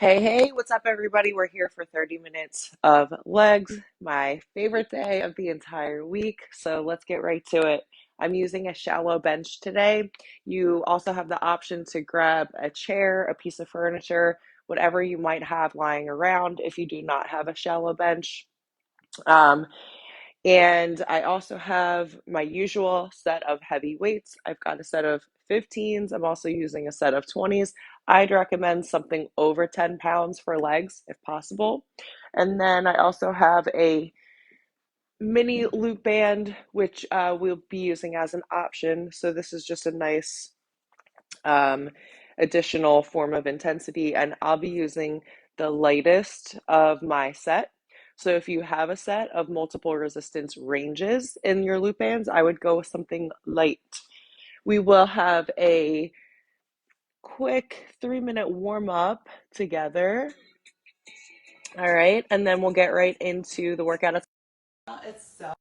Hey, hey, what's up, everybody? We're here for 30 minutes of legs, my favorite day of the entire week. So let's get right to it. I'm using a shallow bench today. You also have the option to grab a chair, a piece of furniture, whatever you might have lying around if you do not have a shallow bench. Um, and I also have my usual set of heavy weights. I've got a set of 15s. I'm also using a set of 20s. I'd recommend something over 10 pounds for legs if possible. And then I also have a mini loop band, which we'll be using as an option. So this is just a nice um, additional form of intensity, and I'll be using the lightest of my set. So if you have a set of multiple resistance ranges in your loop bands, I would go with something light. We will have a quick 3-minute warm up together. All right, and then we'll get right into the workout itself.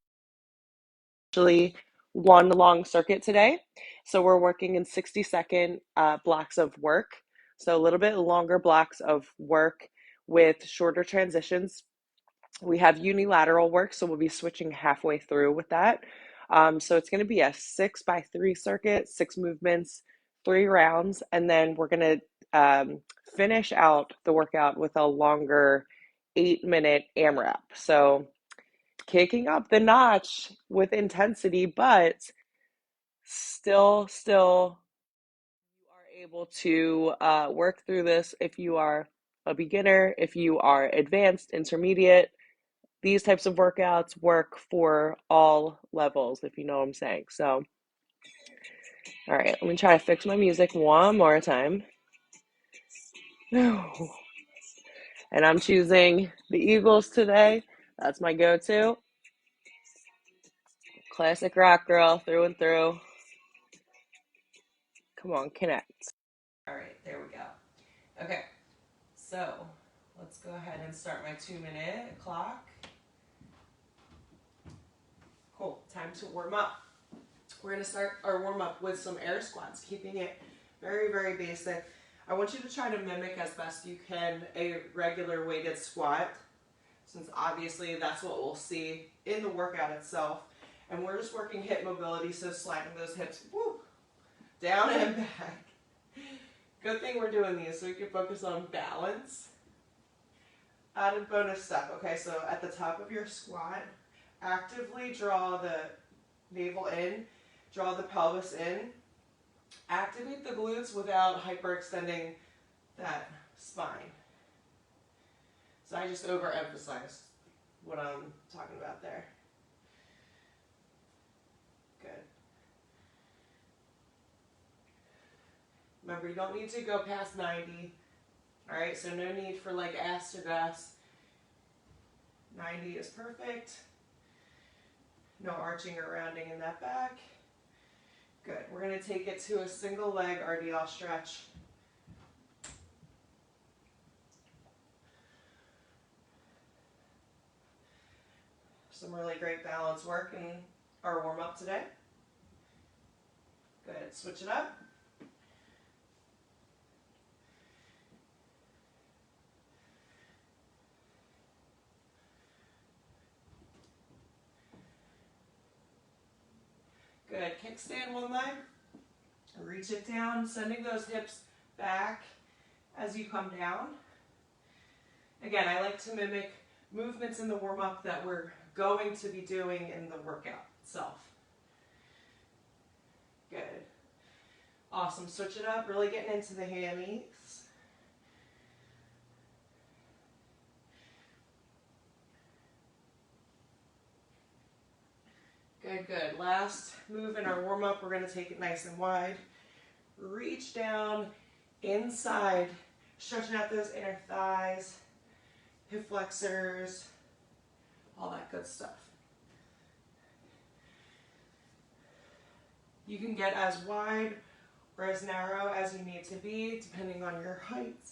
Actually, one long circuit today. So we're working in 60-second blocks of work. So a little bit longer blocks of work with shorter transitions. We have unilateral work, so we'll be switching halfway through with that. So it's going to be a 6x3 circuit, 6 movements, 3 rounds, and then we're going to finish out the workout with a longer 8-minute AMRAP. So kicking up the notch with intensity, but still you are able to work through this if you are a beginner, if you are advanced, intermediate. These types of workouts work for all levels, if you know what I'm saying. So, all right, let me try to fix my music one more time. And I'm choosing the Eagles today. That's my go-to. Classic rock girl through and through. Come on, connect. All right, there we go. Okay, so let's go ahead and start my 2-minute clock. Cool, time to warm up. We're gonna start our warm up with some air squats, keeping it very, very basic. I want you to try to mimic as best you can a regular weighted squat, since obviously that's what we'll see in the workout itself. And we're just working hip mobility, so sliding those hips down and back. Good thing we're doing these so we can focus on balance. Added bonus step. Okay, so at the top of your squat, actively draw the navel in, draw the pelvis in, activate the glutes without hyperextending that spine. So I just overemphasized what I'm talking about there. Good. Remember, you don't need to go past 90. All right, so no need for like ass to grass. 90 is perfect. No arching or rounding in that back. Good. We're going to take it to a single leg RDL stretch. Some really great balance work in our warm up today. Good. Switch it up. Good. Kickstand one leg. Reach it down, sending those hips back as you come down. Again, I like to mimic movements in the warm-up that we're going to be doing in the workout itself. Good. Awesome. Switch it up, really getting into the hammies. Good, good. Last move in our warm-up, we're going to take it nice and wide. Reach down inside, stretching out those inner thighs, hip flexors, all that good stuff. You can get as wide or as narrow as you need to be, depending on your height.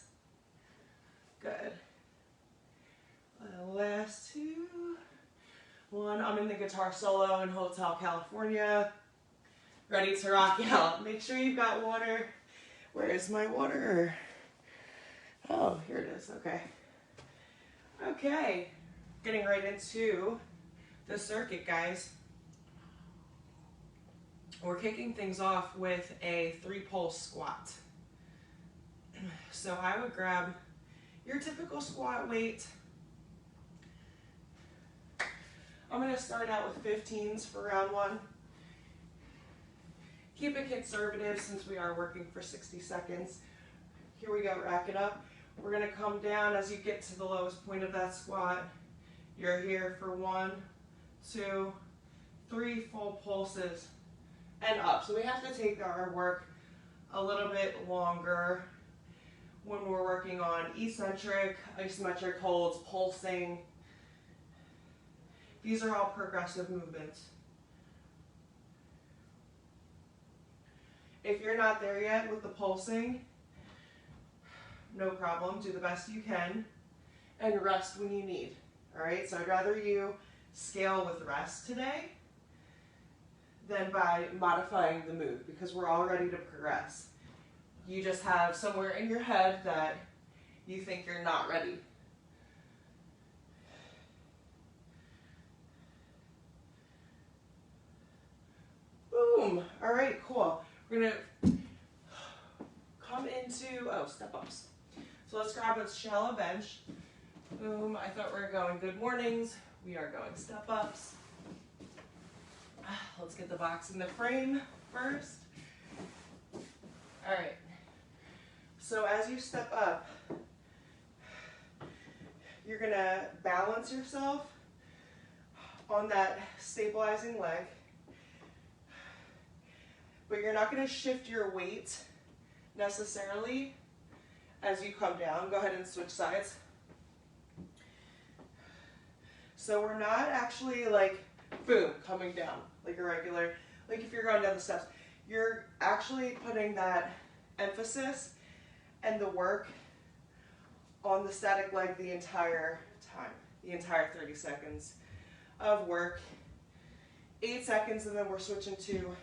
Good. Last two. One, I'm in the guitar solo in Hotel California. Ready to rock out. Make sure you've got water. Where is my water? Oh, here it is. Okay. Okay. Getting right into the circuit, guys. We're kicking things off with a 3-pulse squat. So I would grab your typical squat weight. I'm going to start out with 15s for round 1. Keep it conservative since we are working for 60 seconds. Here we go, rack it up. We're going to come down as you get to the lowest point of that squat. You're here for 1, 2, 3 full pulses and up. So we have to take our work a little bit longer when we're working on eccentric, isometric holds, pulsing. These are all progressive movements. If you're not there yet with the pulsing, no problem, do the best you can and rest when you need. All right, so I'd rather you scale with rest today than by modifying the move, because we're all ready to progress. You just have somewhere in your head that you think you're not ready. Boom. All right, cool. We're gonna come into, step-ups. So let's grab a shallow bench. Boom. I thought we were going good mornings. We are going step-ups. Let's get the box in the frame first. All right. So as you step up, you're going to balance yourself on that stabilizing leg, but you're not going to shift your weight necessarily as you come down. Go ahead and switch sides. So we're not actually like, boom, coming down like a regular, like if you're going down the steps. You're actually putting that emphasis and the work on the static leg the entire time, the entire 30 seconds of work. 8 seconds, and then we're switching to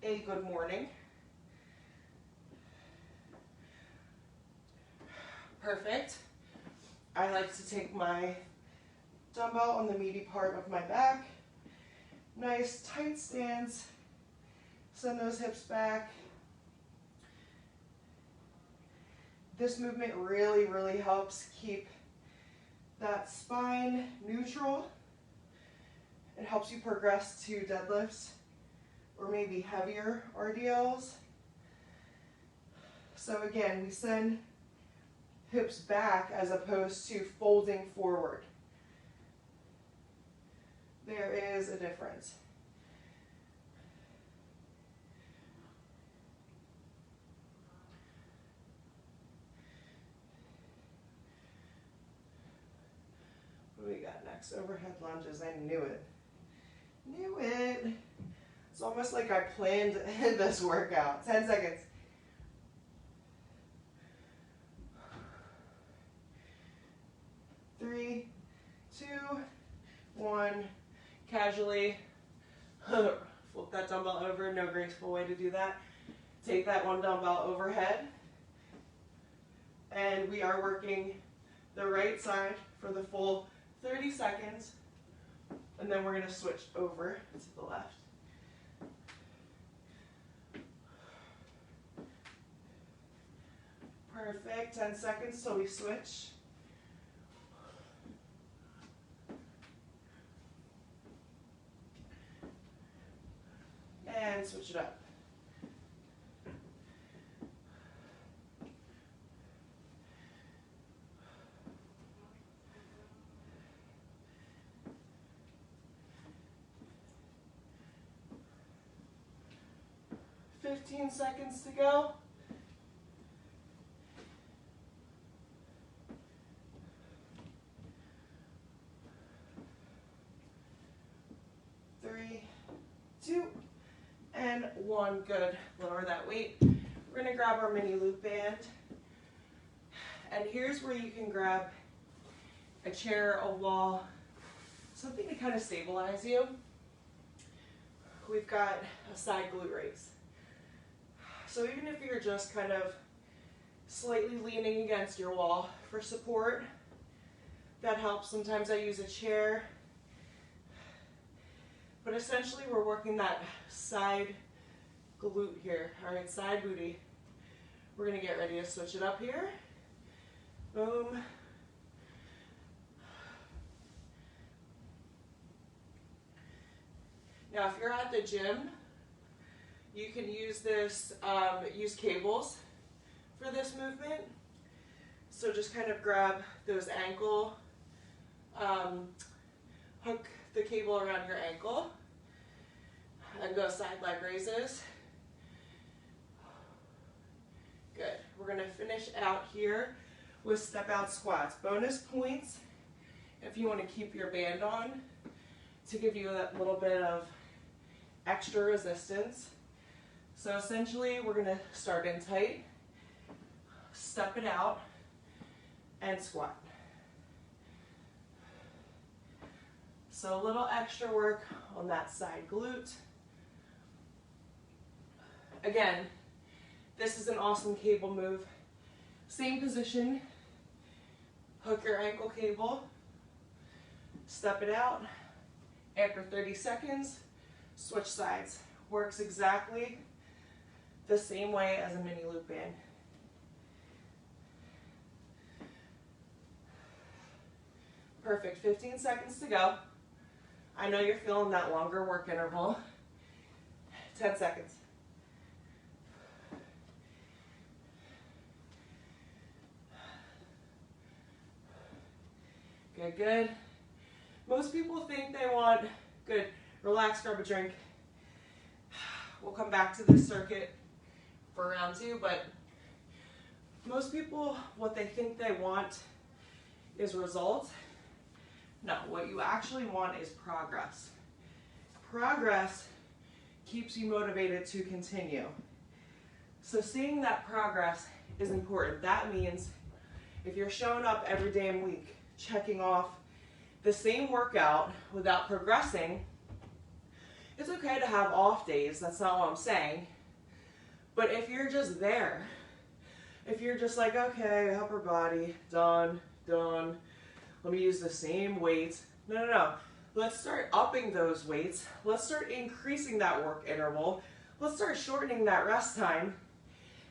a good morning. Perfect. I like to take my dumbbell on the meaty part of my back. Nice tight stance. Send those hips back. This movement really, really helps keep that spine neutral. It helps you progress to deadlifts or maybe heavier RDLs. So again, we send hips back as opposed to folding forward. There is a difference. What do we got next? Overhead lunges. I knew it. Knew it. It's almost like I planned this workout. 10 seconds. Three, two, one. Casually flip that dumbbell over. No graceful way to do that. Take that one dumbbell overhead. And we are working the right side for the full 30 seconds. And then we're going to switch over to the left. Perfect. 10 seconds till we switch. And switch it up. Seconds to go. Three, two, and one. Good. Lower that weight. We're going to grab our mini loop band. And here's where you can grab a chair, a wall, something to kind of stabilize you. We've got a side glute raise. So even if you're just kind of slightly leaning against your wall for support. That helps. Sometimes I use a chair. But essentially we're working that side glute here. All right, side booty. We're gonna get ready to switch it up here. Boom. Now if you're at the gym, you can use this, use cables for this movement. So just kind of grab those ankle, hook the cable around your ankle and go side leg raises. Good. We're going to finish out here with step out squats. Bonus points if you want to keep your band on to give you that little bit of extra resistance. So essentially we're going to start in tight, step it out, and squat. So a little extra work on that side glute. Again, this is an awesome cable move. Same position, hook your ankle cable, step it out. After 30 seconds, switch sides. Works exactly the same way as a mini loop band. Perfect, 15 seconds to go. I know you're feeling that longer work interval. 10 seconds. Good, good. Most people think they want, good, relax, grab a drink. We'll come back to this circuit for round 2, but most people, what they think they want is results. No, what you actually want is progress. Progress keeps you motivated to continue. So seeing that progress is important. That means if you're showing up every damn week, checking off the same workout without progressing, it's okay to have off days, that's not what I'm saying. But if you're just there, if you're just like, okay, upper body, done, done, let me use the same weights. No, no, no. Let's start upping those weights. Let's start increasing that work interval. Let's start shortening that rest time.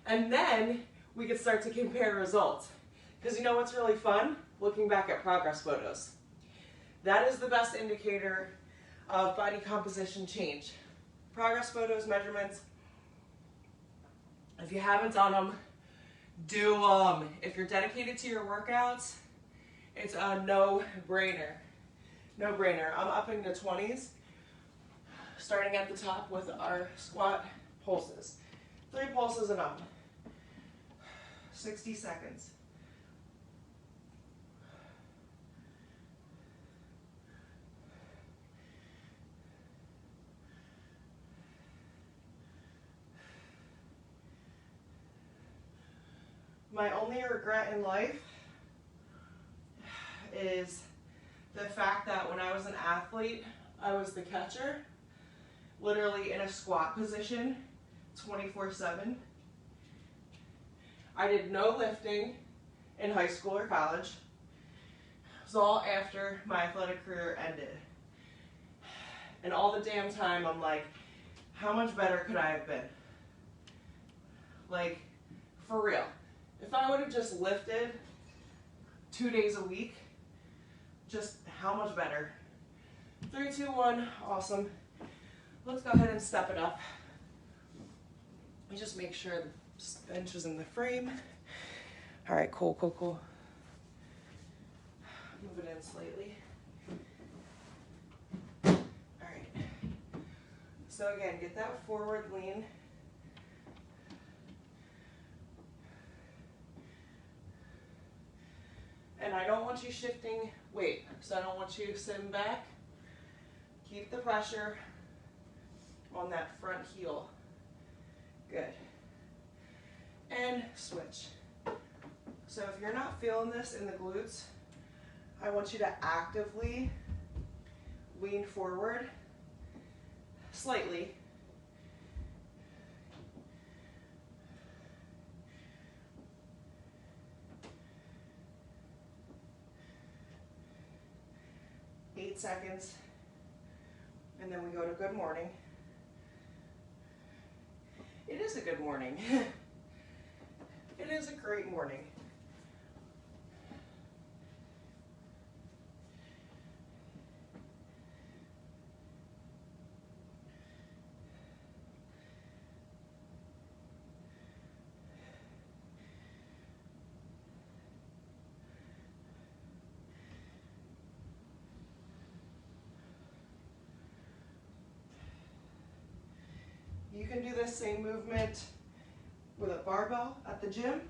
And then we can start to compare results. Because you know what's really fun? Looking back at progress photos. That is the best indicator of body composition change. Progress photos, measurements. If you haven't done them, do them. If you're dedicated to your workouts, it's a no-brainer. No-brainer. I'm upping to 20s, starting at the top with our squat pulses. 3 pulses and up. 60 seconds. My only regret in life is the fact that when I was an athlete, I was the catcher, literally in a squat position, 24/7. I did no lifting in high school or college. It was all after my athletic career ended. And all the damn time, I'm like, how much better could I have been? Like, for real. If I would have just lifted 2 days a week, just how much better? 3, 2, 1, awesome. Let's go ahead and step it up. Let me just make sure the bench is in the frame. All right, cool, cool, cool. Move it in slightly. All right. So again, get that forward lean. And I don't want you shifting weight, so I don't want you sitting back. Keep the pressure on that front heel. Good. And switch. So if you're not feeling this in the glutes, I want you to actively lean forward slightly. 8 seconds, and then we go to good morning. It is a good morning. It is a great morning. You can do this same movement with a barbell at the gym,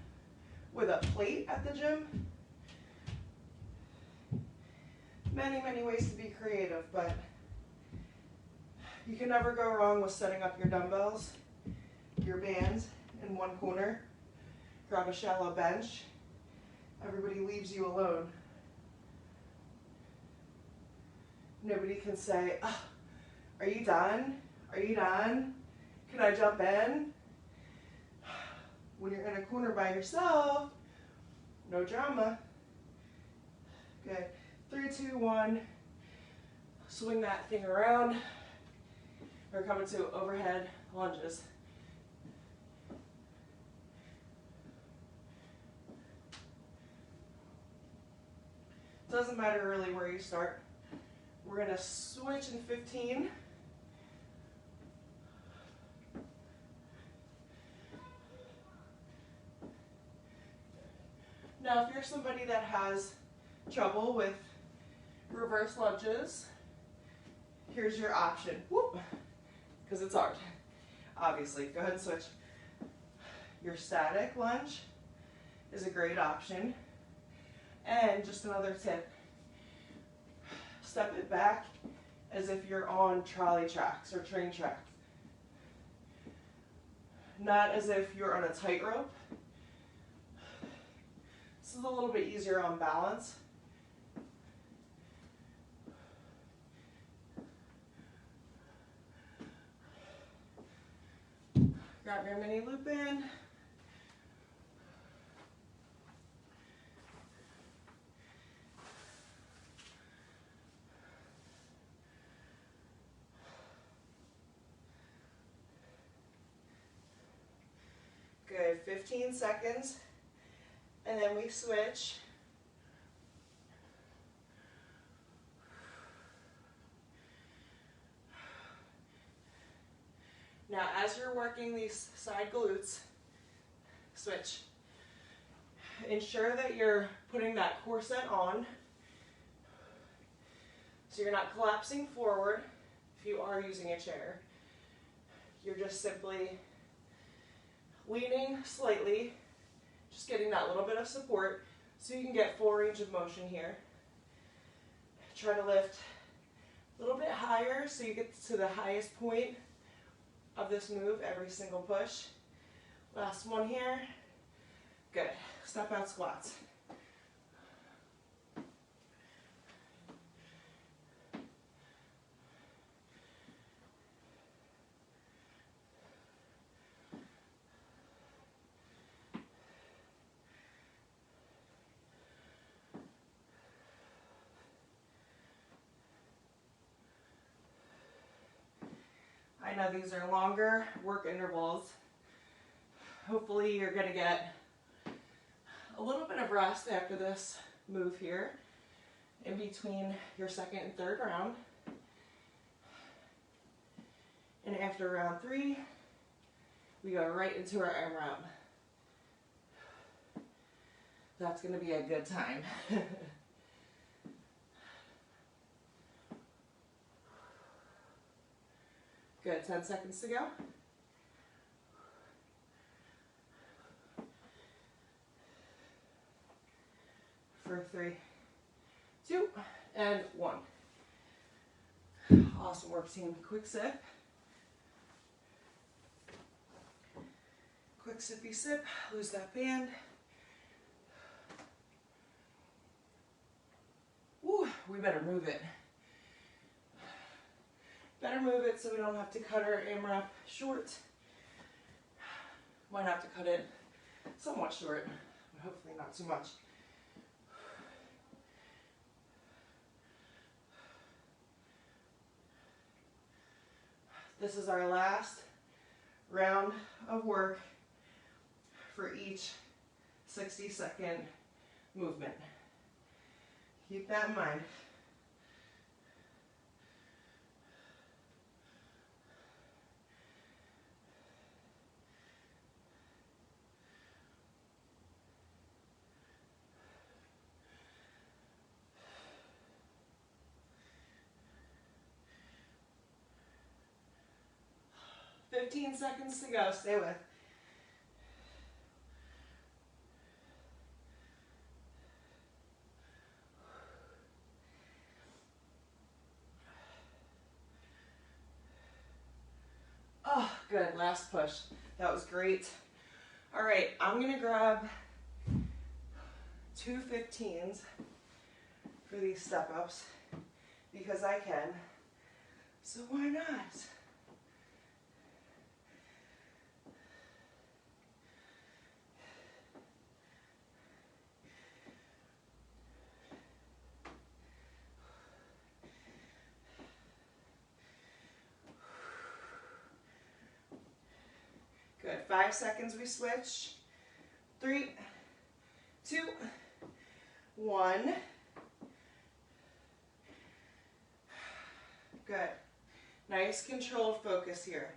with a plate at the gym. Many, many ways to be creative, but you can never go wrong with setting up your dumbbells, your bands in one corner. Grab a shallow bench. Everybody leaves you alone. Nobody can say, oh, are you done? Are you done? Can I jump in? When you're in a corner by yourself, no drama. Good. 3, 2, 1. Swing that thing around. We're coming to overhead lunges. Doesn't matter really where you start. We're going to switch in 15. Now, if you're somebody that has trouble with reverse lunges, here's your option. Whoop, because it's hard, obviously. Go ahead and switch. Your static lunge is a great option. And just another tip, step it back as if you're on trolley tracks or train tracks. Not as if you're on a tightrope. This is a little bit easier on balance. Grab your mini loop in. Good, 15 seconds. And then we switch. Now, as you're working these side glutes, switch. Ensure that you're putting that corset on, so you're not collapsing forward if you are using a chair. You're just simply leaning slightly, just getting that little bit of support so you can get full range of motion here. Try to lift a little bit higher so you get to the highest point of this move every single push. Last one here. Good. Step out squats. I know these are longer work intervals. Hopefully you're going to get a little bit of rest after this move here in between your second and third round. And after round 3, we go right into our AMRAP. That's going to be a good time. Good, 10 seconds to go. For 3, 2, and 1. Awesome work, team. Quick sip. Quick sippy sip. Lose that band. Woo, we better move it. Better move it so we don't have to cut our AMRAP short. Might have to cut it somewhat short, but hopefully not too much. This is our last round of work for each 60-second movement. Keep that in mind. Fifteen seconds to go. Stay with. Oh, good. Last push. That was great. All right, I'm going to grab 2 15s for these step-ups because I can. So why not? Good. 5 seconds, we switch. 3, 2, 1. Good. Nice controlled focus here.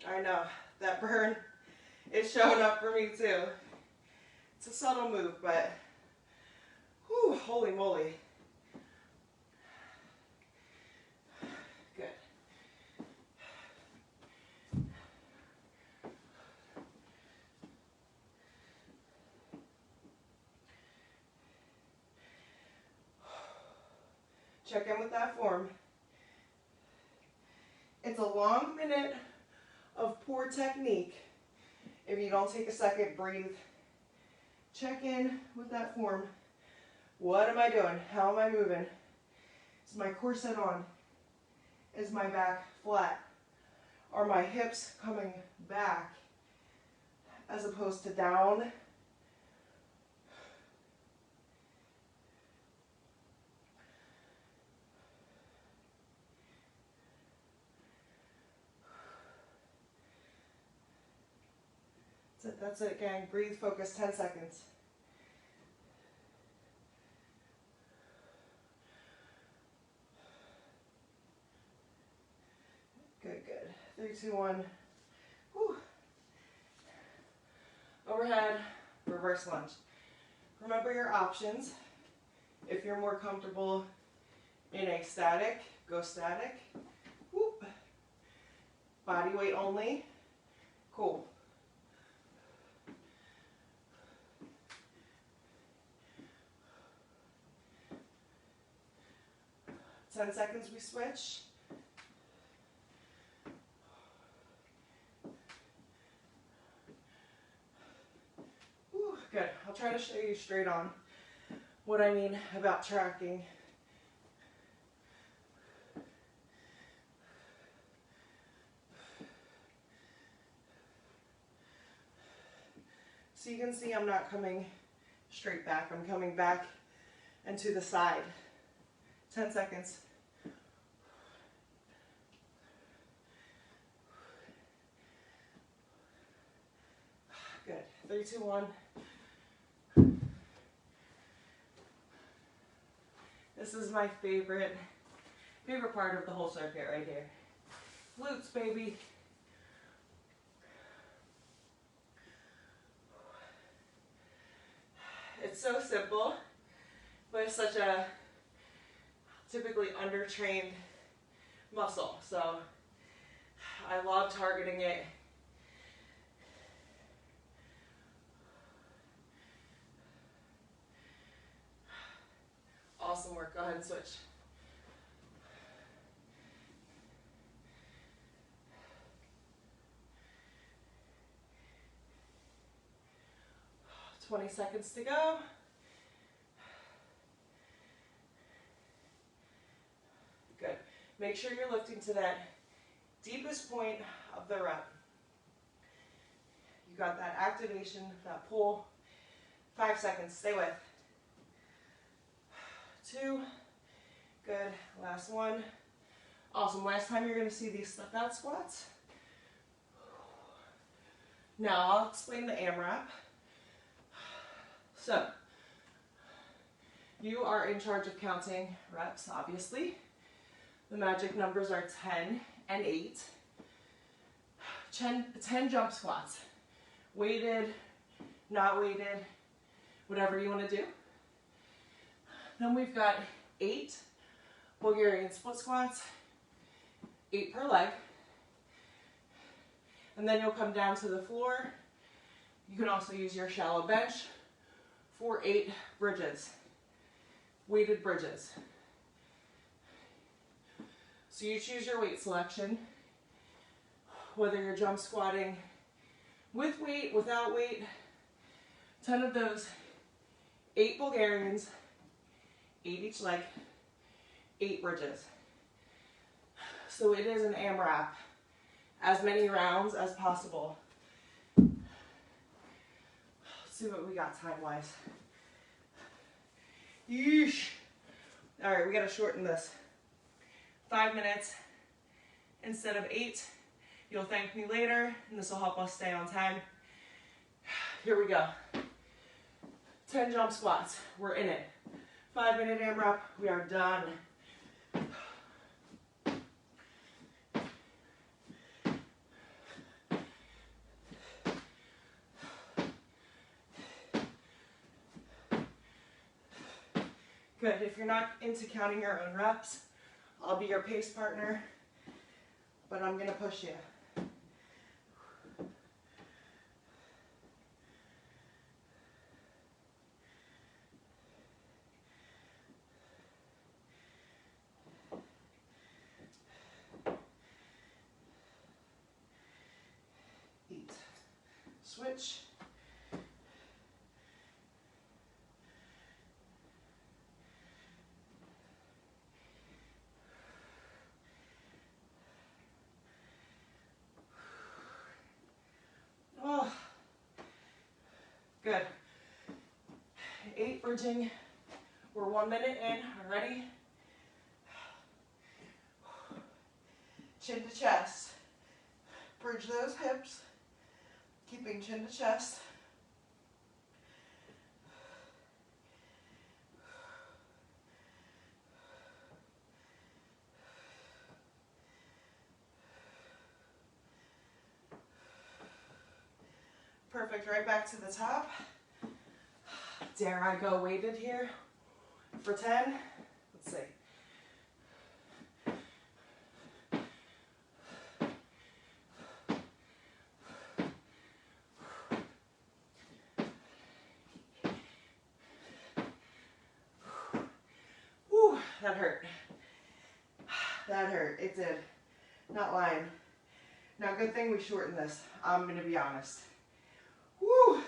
I know, that burn is showing up for me too. It's a subtle move, but whew, holy moly. Good. Check in with that form. It's a long minute of poor technique if you don't take a second, breathe. Check in with that form. What am I doing? How am I moving? Is my core set on? Is my back flat? Are my hips coming back as opposed to down? That's it, gang. Breathe, focus, 10 seconds. Good, good. 3, 2, 1. Whew. Overhead, reverse lunge. Remember your options. If you're more comfortable in a static, go static. Whoop. Body weight only. Cool. Ten seconds, we switch. Whew, good. I'll try to show you straight on what I mean about tracking. So you can see I'm not coming straight back. I'm coming back and to the side. 10 seconds. Good. 3, 2, 1. This is my favorite part of the whole circuit right here. Glutes, baby. It's so simple, but it's such a typically undertrained muscle. So I love targeting it. Awesome work. Go ahead and switch. "20 seconds to go." Good. Make sure you're lifting to that deepest point of the rep. You got that activation, that pull. 5 seconds, stay with. 2, good, last one. Awesome, last time you're gonna see these step out squats. Now I'll explain the AMRAP. So, you are in charge of counting reps, obviously. The magic numbers are 10 and 8. 10 jump squats. Weighted, not weighted, whatever you want to do. Then we've got 8 Bulgarian split squats, 8 per leg. And then you'll come down to the floor. You can also use your shallow bench for 8 bridges, weighted bridges. So you choose your weight selection, whether you're jump squatting with weight, without weight. 10 of those, 8 Bulgarians, 8 each leg, 8 bridges. So it is an AMRAP, as many rounds as possible. Let's see what we got time-wise. Yeesh. All right, we gotta shorten this. 5 minutes instead of 8. You'll thank me later, and this will help us stay on time. Here we go. 10 jump squats. We're in it. 5-minute AMRAP. We are done. Good. If you're not into counting your own reps, I'll be your pace partner, but I'm gonna push you. Switch. Oh, good. 8 bridging. We're 1 minute in already. Chin to chest. Bridge those hips. Keeping chin to chest. Perfect, right back to the top. Dare I go weighted here for 10? Let's see. Whew, that hurt. That hurt, it did. Not lying. Now, good thing we shortened this, I'm gonna be honest. Woo!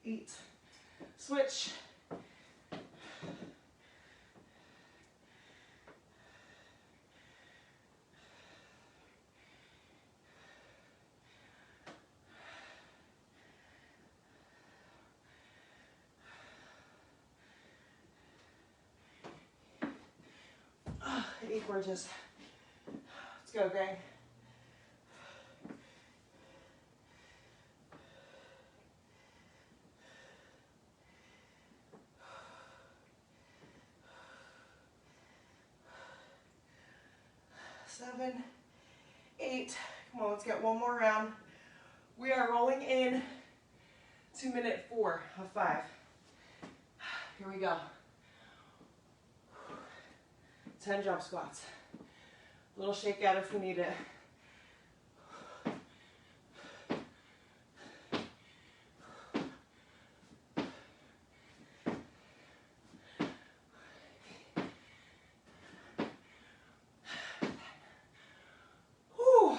Eat. Switch. Eat gorgeous. Let's go, gang. Seven, 8. Come on, let's get one more round. We are rolling in to minute 4 of 5. Here we go. 10 jump squats. A little shake out if we need it. Whew.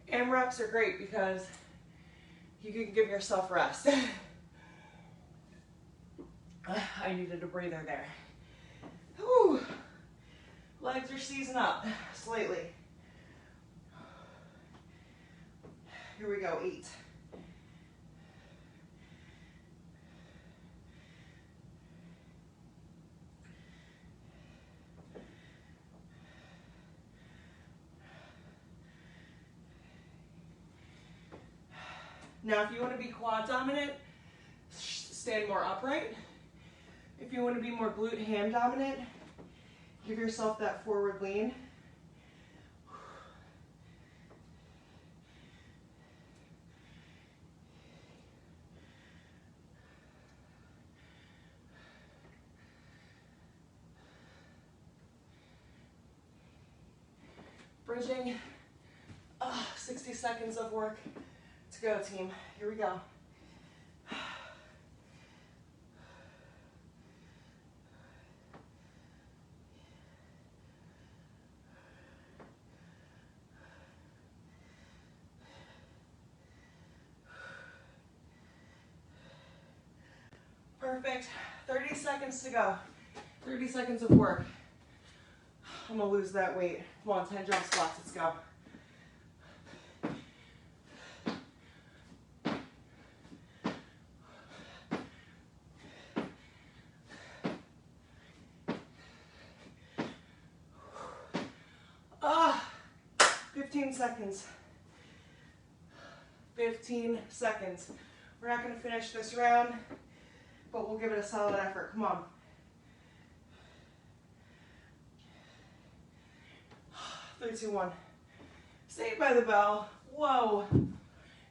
10. AMRAPs are great because You can give yourself rest. I needed a breather there. Whew. Legs are seizing up slightly. Here we go, 8. Now, if you want to be quad dominant, stand more upright. If you want to be more glute ham dominant, give yourself that forward lean. Bridging, 60 seconds of work to go, team. Here we go. Perfect. 30 seconds to go. 30 seconds of work. I'm gonna lose that weight. Come on, 10 jump squats, let's go. Ah, 15 seconds. 15 seconds. We're not gonna finish this round, but we'll give it a solid effort. Come on. 3, 2, 1. Saved by the bell. Whoa.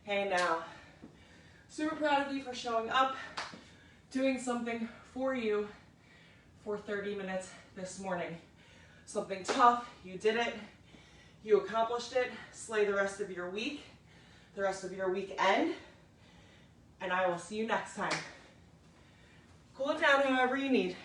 Hey now. Super proud of you for showing up, doing something for you for 30 minutes this morning. Something tough, you did it, you accomplished it. Slay the rest of your week, the rest of your weekend, and I will see you next time. Cool it down however you need.